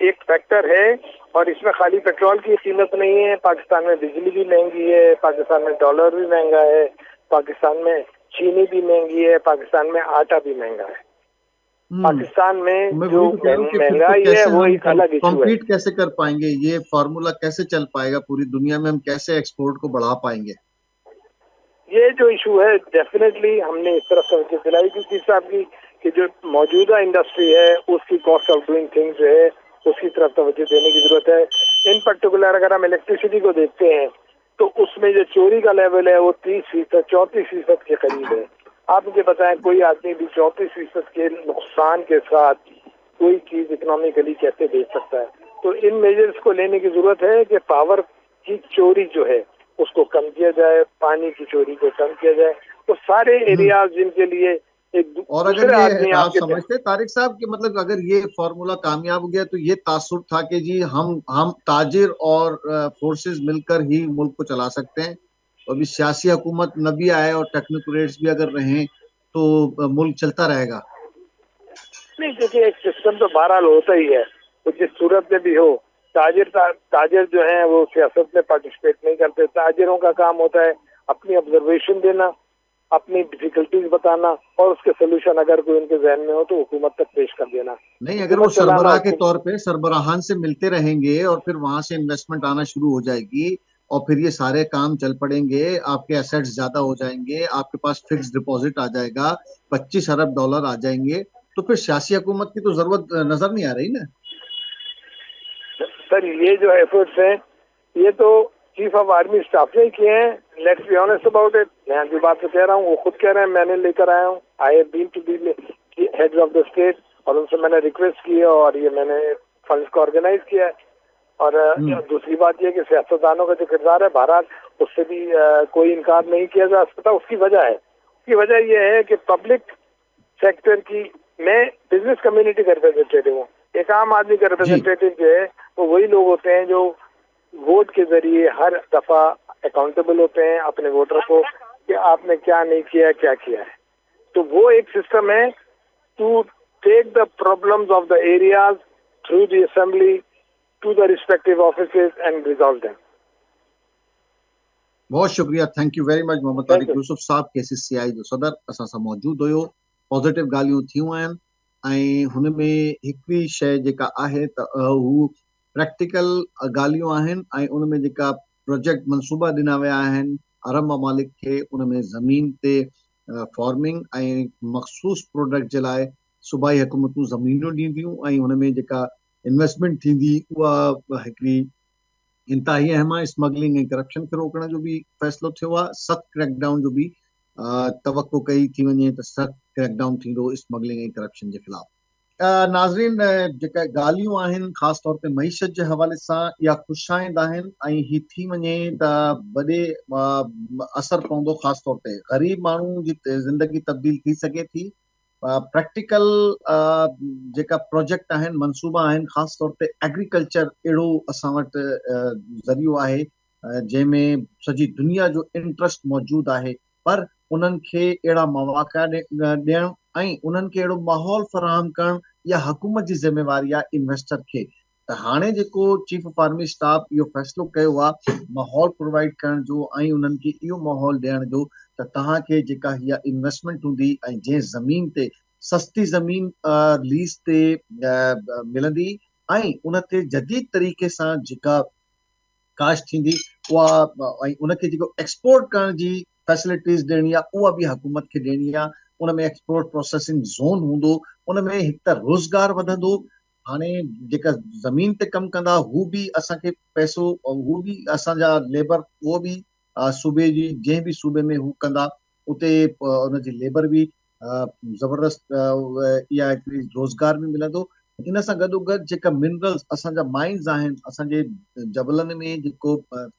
एक फैक्टर है, और इसमें खाली पेट्रोल की कीमत नहीं है। पाकिस्तान में बिजली भी महंगी है, पाकिस्तान में डॉलर भी महंगा है, पाकिस्तान में चीनी भी महंगी है, पाकिस्तान में आटा भी महंगा है। पाकिस्तान तो में मैं जो वही तो कह रहा हूँ कि फिर तो महंगाई है कैसे वो हम एक अलग इशू है। कॉम्पीट कैसे कर पाएंगे? ये फॉर्मूला कैसे चल पाएगा पूरी दुनिया में? हम कैसे एक्सपोर्ट को बढ़ा पाएंगे? ये जो इशू है डेफिनेटली हमने इस तरफ तवज्जो दिलाई क्योंकि साहब की कि जो मौजूदा इंडस्ट्री है उसकी कॉस्ट ऑफ डूइंग थिंग्स जो है उसकी तरफ तवज्जो देने की जरूरत है। इन पर्टिकुलर अगर हम इलेक्ट्रिसिटी को देखते हैं तो उसमें जो चोरी का लेवल है वो 30%, 34% के करीब है। आप मुझे बताएं, कोई आदमी भी 34% के नुकसान के साथ कोई चीज इकोनॉमिकली कैसे बेच सकता है? तो इन मेजर्स को लेने की जरूरत है कि पावर की चोरी जो है उसको कम किया जाए, पानी की चोरी को कम किया जाए। तो सारे एरियाज जिनके लिए एक और अगर दूसरे ये आदमी आप आपके समझते तारिक साहब कि मतलब अगर ये फॉर्मूला कामयाब हो गया तो ये तासुर था कि जी हम ताजिर और फोर्सेस मिलकर ही मुल्क को चला सकते हैं, तो अभी सियासी हुकूमत न भी आए और टेक्नोक्रेट्स भी अगर रहें तो मुल्क चलता रहेगा। नहीं, देखिए एक सिस्टम तो बहरहाल होता ही है, तो जिस सूरत में भी हो। ताजिर जो है वो सियासत में पार्टिसिपेट नहीं करते। ताजिरों का काम होता है अपनी ऑब्जर्वेशन देना, अपनी डिफिकल्टीज बताना और उसके सोल्यूशन अगर कोई उनके जहन में हो तो हुकूमत तक पेश कर देना। नहीं, अगर वो हुकूमत चलाना सरबराह के तौर पे सरबराहान से मिलते रहेंगे और फिर वहां से इन्वेस्टमेंट आना शुरू हो जाएगी और फिर ये सारे काम चल पड़ेंगे, आपके एसेट्स ज्यादा हो जाएंगे, आपके पास फिक्स डिपॉजिट आ जाएगा, $25 अरब आ जाएंगे, तो फिर सियासी हुकूमत की तो जरूरत नजर नहीं आ रही ना। सर ये जो एफर्ट्स हैं ये तो चीफ ऑफ आर्मी स्टाफ ने किए हैं। Let's be honest about it. मैं जो बात तो कह रहा हूँ वो खुद कह रहे हैं मैंने लेकर आया हूँ। I have been to the heads of the state और उनसे मैंने रिक्वेस्ट की है और ये मैंने फंड्स को ऑर्गेनाइज किया है। और दूसरी बात यह कि सियासतदानों का जो किरदार है भारत उससे भी कोई इनकार नहीं किया जा सकता। उसकी वजह है, उसकी वजह यह है कि पब्लिक सेक्टर की, मैं बिजनेस कम्युनिटी का रिप्रेजेंटेटिव हूँ। एक आम आदमी का रिप्रेजेंटेटिव जो है वो वही लोग होते हैं जो वोट के जरिए हर दफा अकाउंटेबल होते हैं अपने वोटर को कि आपने क्या नहीं किया, क्या किया है। तो वो एक सिस्टम है to take the problems of the areas through the assembly to the respective offices and resolve them. बहुत शुक्रिया, thank you very much Mohammad Tariq Yousuf साहब, KCCI जो सदर असां सां मौजूद हुयो। पॉजिटिव ॻाल्हियूं थियूं आहिनि ऐं हुन में हिकिड़ी शइ जेका आहे त हू प्रैक्टिकल ॻाल्हियूं आहिनि ऐं उन में जेका प्रोजेक्ट मनसूबा ॾिना विया आहिनि अरब ममालिक खे, उन में ज़मीन ते फार्मिंग ऐं मखसूस प्रोडक्ट जे लाइ सूबाई हुकूमतूं ज़मीनूं ॾींदियूं ऐं हुन में जेका इन्वेस्टमेंट थींदी उहा हिकिड़ी इंतहाई अहम आहे। स्मगलिंग ऐं करप्शन खे रोकण जो बि फ़ैसिलो थियो आहे। सख़्त क्रैकडाउन जो बि तवक़ो कई थी वञे त सख़्त क्रैकडाउन थींदो स्मगलिंग ऐं करप्शन जे ख़िलाफ़। नाज़रीन, जेका ॻाल्हियूं आहिनि ख़ासि तौर ते मईशत जे हवाले सां इहा ख़ुशाइंद आहिनि ऐं ही थी वञे त वॾे असर पवंदो ख़ासि तौर ते ग़रीब माण्हू जी ज़िंदगी तब्दील थी सघे थी। प्रैक्टिकल जेका प्रोजेक्ट आहिनि, मनसूबा आहिनि, ख़ासि तौर ते एग्रीकल्चर अहिड़ो असां वटि ज़रियो आहे जंहिंमें सॼी दुनिया जो इंट्रस्ट मौजूदु आहे, पर उन्हनि खे अहिड़ा मौक़ा ॾियणु ऐं उन्हनि खे अहिड़ो माहौल फ़राहम करणु इहा हुकूमत जी ज़िम्मेवारी आहे इन्वेस्टर खे। त हाणे जेको चीफ ऑफ आर्मी स्टाफ इहो फ़ैसिलो कयो आहे माहौल प्रोवाइड करण जो ऐं उन्हनि खे इहो माहौल ॾियण जो त तव्हांखे जेका हीअ इन्वेस्टमेंट हूंदी ऐं जंहिं ज़मीन ते सस्ती ज़मीन लीज ते मिलंदी ऐं उन ते जदीद तरीक़े सां जेका काश्त थींदी उहा ऐं उनखे जेको एक्सपोर्ट करण जी फैसिलिटीज़ ॾियणी आहे उहा बि हुकूमत खे ॾियणी आहे। उन में एक्सपोर्ट प्रोसेसिंग ज़ोन हूंदो, उन में हिकु त रोज़गार वधंदो। हाणे जेका ज़मीन ते कमु कंदा हू बि असांखे पैसो, हू बि असांजा लेबर, उहो बि सूबे जी जंहिं बि सूबे में हू कंदा उते उनजी लेबर बि ज़बरदस्त इहा हिकिड़ी रोज़गार बि मिलंदो। इन सां गॾोगॾु जेका मिनरल्स असांजा माइंस आहिनि, असांजे जबलनि में जेको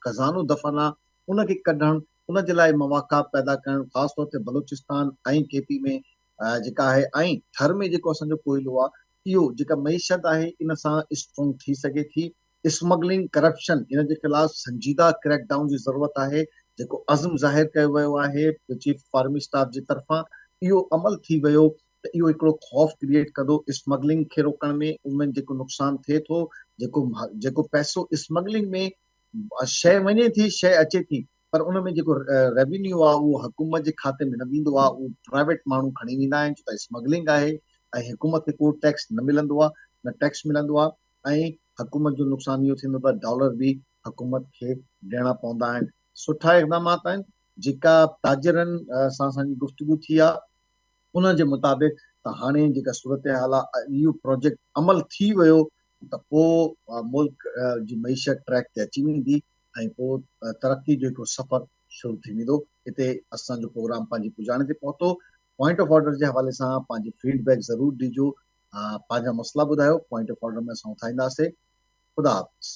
खज़ानो दफ़न आहे उनखे कढणु, उन जे लाइ मौक़ा पैदा करणु, ख़ासि तौर ते बलूचिस्तान ऐं KP में जेका आहे ऐं थर में जेको असांजो कोयलो आहे, इहो जेका मईशत आहे इन सां स्ट्रॉन्ग थी सघे थी। स्मगलिंग, करप्शन, इन जे ख़िलाफ़ संजीदा क्रैकडाउन जी ज़रूरत आहे। जेको अज़म ज़ाहिर कयो वियो आहे चीफ आर्मी स्टाफ जी तरफ़ां, इहो अमल थी वियो त इहो हिकिड़ो खौफ़ क्रिएट कंदो स्मगलिंग खे रोकण में। उनमें जेको नुक़सान थिए थो, जेको पैसो स्मगलिंग में शइ वञे थी, शइ अचे थी, पर उन में जेको रेवेन्यू आहे उहो हुकूमत जे खाते में न वेंदो आहे, उहो प्राइवेट माण्हू खणी वेंदा आहिनि छो त स्मगलिंग आहे ऐं हुकूमत खे को टैक्स न मिलंदो आहे, न टैक्स मिलंदो आहे ऐं हुकूमत जो नुक़सान इहो थींदो आहे डॉलर बि हुकूमत खे ॾियणा पवंदा आहिनि। सुठा इक़दामात आहिनि। जेका ताजिरनि सां असांजी गुफ़्तगू थी आहे उन जे मुताबिक़ त हाणे जेका सूरत हाल आहे, इहो प्रोजेक्ट अमल थी वियो त पोइ मुल्क जी मईशत ट्रैक ते अची वेंदी ऐं पोइ तरक़ी जो हिकिड़ो सफ़र शुरू थी वेंदो। हिते असांजो प्रोग्राम पंहिंजी पुॼाणे ते पहुतो। पॉइंट ऑफ ऑर्डर जे हवाले सां पंहिंजी फीडबैक ज़रूरु ॾिजो, पंहिंजा मसला ॿुधायो, पॉइंट ऑफ ऑर्डर में असां उठाईंदासीं। ख़ुदा हाफ़िज़।